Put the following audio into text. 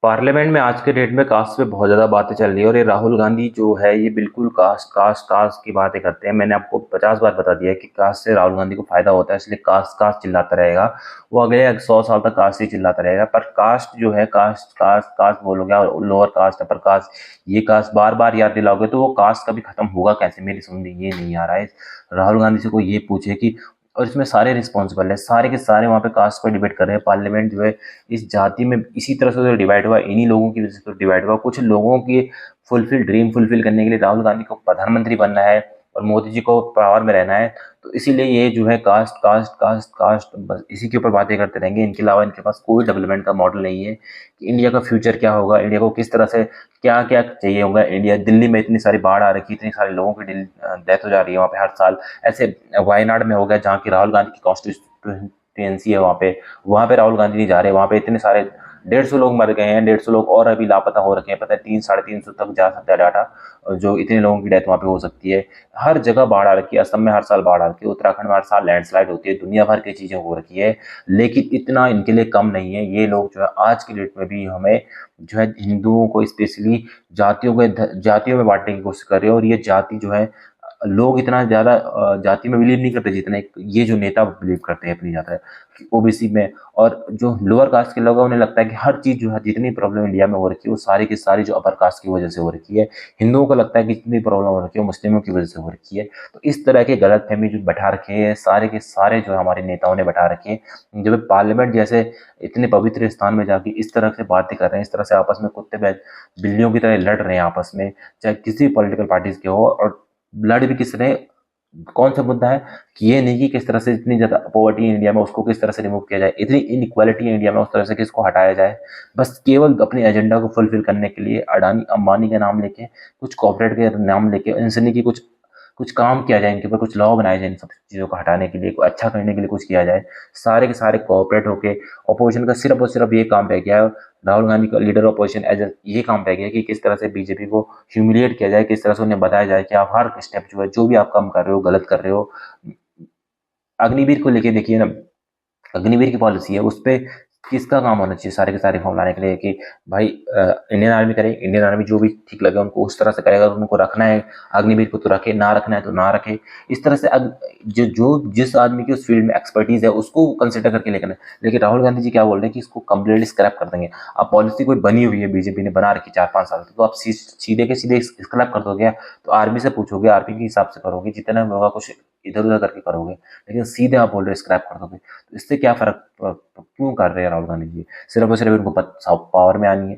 Parliament में आज के डेट में कास्ट पे बहुत ज़्यादा बातें चल रही है और ये राहुल गांधी जो है ये बिल्कुल कास्ट कास्ट कास्ट की बातें करते हैं। मैंने आपको 50 बार बता दिया है कि कास्ट से राहुल गांधी को फायदा होता है, इसलिए कास्ट कास्ट चिल्लाता रहेगा। वो अगले 100 साल तक कास्ट ही चिल्लाता रहेगा। पर कास्ट जो है, कास्ट कास्ट कास्ट बोलोगे और लोअर कास्ट अपर कास्ट, ये कास्ट बार बार याद दिलाओगे तो वो कास्ट कभी खत्म होगा कैसे? मेरी समझ में ये नहीं आ रहा है। राहुल गांधी से कोई ये पूछे कि, और इसमें सारे रिस्पॉन्सिबल है, सारे के सारे वहाँ पे कास्ट पर डिबेट कर रहे हैं। पार्लियामेंट जो है इस जाति में इसी तरह से तो डिवाइड हुआ, इन्हीं लोगों की वजह से तो डिवाइड हुआ। कुछ लोगों की ड्रीम फुलफिल करने के लिए राहुल गांधी को प्रधानमंत्री बनना है और मोदी जी को पावर में रहना है, तो इसीलिए ये जो है कास्ट कास्ट कास्ट कास्ट बस इसी के ऊपर बातें करते रहेंगे। इनके अलावा इनके पास कोई डेवलपमेंट का मॉडल नहीं है कि इंडिया का फ्यूचर क्या होगा, इंडिया को किस तरह से क्या क्या चाहिए होगा। इंडिया, दिल्ली में इतनी सारी बाढ़ आ रखी है, इतने सारे लोगों की डेथ हो जा रही है वहाँ पे हर साल। ऐसे वायनाड में हो गया जहाँ की राहुल गांधी की कॉन्स्टिट्यूएंसी है, वहाँ पे राहुल गांधी नहीं जा रहे। वहाँ पे इतने सारे 150 लोग मर गए हैं, 150 लोग और अभी लापता हो रखे हैं। पता है 300-350 तक जा सकता है डाटा, जो इतने लोगों की डेथ वहाँ पे हो सकती है। हर जगह बाढ़ आ रखी है, असम में हर साल बाढ़ आ रखी है, उत्तराखंड में हर साल लैंडस्लाइड होती है, दुनिया भर की चीजें हो रखी है। लेकिन इतना इनके लिए कम नहीं है। ये लोग जो है आज की डेट में भी हमें जो है हिंदुओं को स्पेशली जातियों में बांटने की कोशिश कर रहे हैं। और ये जाति जो है, लोग इतना ज्यादा जाति में बिलीव नहीं करते जितना ये जो नेता बिलीव करते हैं अपनी जाता है ओबीसी में। और जो लोअर कास्ट के लोग हैं उन्हें लगता है कि हर चीज जो है, जितनी प्रॉब्लम इंडिया में हो रखी है वो सारी की सारी जो अपर कास्ट की वजह से हो रखी है। हिंदुओं को लगता है कि जितनी प्रॉब्लम हो रखी है वो मुस्लिमों की वजह से हो रखी है। तो इस तरह के गलत फहमी जो बैठा रखे हैं सारे के सारे जो हमारे नेताओं ने बैठा रखे हैं, जब पार्लियामेंट जैसे इतने पवित्र स्थान में जाके इस तरह से बातें कर रहे हैं, इस तरह से आपस में कुत्ते बिल्लियों की तरह लड़ रहे हैं आपस में, चाहे किसी पॉलिटिकल पार्टीज के हो। और लड़ भी किस रहे, कौन सा मुद्दा है कि ये नहीं कि किस तरह से इतनी ज्यादा पॉवर्टी है इंडिया में उसको किस तरह से रिमूव किया जाए, इतनी इनइक्वालिटी है इंडिया में उस तरह से किसको हटाया जाए। बस केवल अपने एजेंडा को फुलफिल करने के लिए अडानी अंबानी का नाम लेके, कुछ कॉर्पोरेट के नाम लेके, इनसे नहीं कि कुछ कुछ काम किया जाए, इनके ऊपर कुछ लॉ बनाए जाए, इन सब चीज़ों को हटाने के लिए, अच्छा करने के लिए कुछ किया जाए। सारे के सारे कोऑपरेट होके अपोजिशन का सिर्फ और सिर्फ ये काम रह गया है, राहुल गांधी का लीडर अपोजिशन एज ये काम रह गया कि किस तरह से बीजेपी को ह्यूमिलिएट किया जाए, किस तरह से उन्हें बताया जाए कि आप हर स्टेप जो है, जो भी आप काम कर रहे हो गलत कर रहे हो। अग्निवीर को लेके देखिए ना, अग्निवीर की पॉलिसी है, उस पे किसका काम होना चाहिए सारे के सारे रिफॉर्म लाने के लिए कि भाई इंडियन आर्मी करे, इंडियन आर्मी जो भी ठीक लगे उनको उस तरह से करेगा। उनको रखना है अग्निवीर को तो रखे, ना रखना है तो ना रखे। इस तरह से जो जो जिस आदमी की उस फील्ड में एक्सपर्टीज है उसको कंसिडर करके लेकर। लेकिन राहुल गांधी जी क्या बोल रहे हैं कि इसको कंप्लीटली स्क्रैप कर देंगे। अब पॉलिसी कोई बनी हुई है, बीजेपी ने बना रखी 4-5 साल से, तो आप सीधे के सीधे स्क्रैप कर दोगे? तो आर्मी से पूछोगे, आर्मी के हिसाब से करोगे, जितना भी होगा कुछ इधर उधर करके करोगे। लेकिन सीधे आप बोल रहे हो स्क्रैप कर दोगे, तो इससे क्या फर्क क्यों कर रहे हैं राहुल गांधी जी? सिर्फ और सिर्फ इनको पावर में आनी है।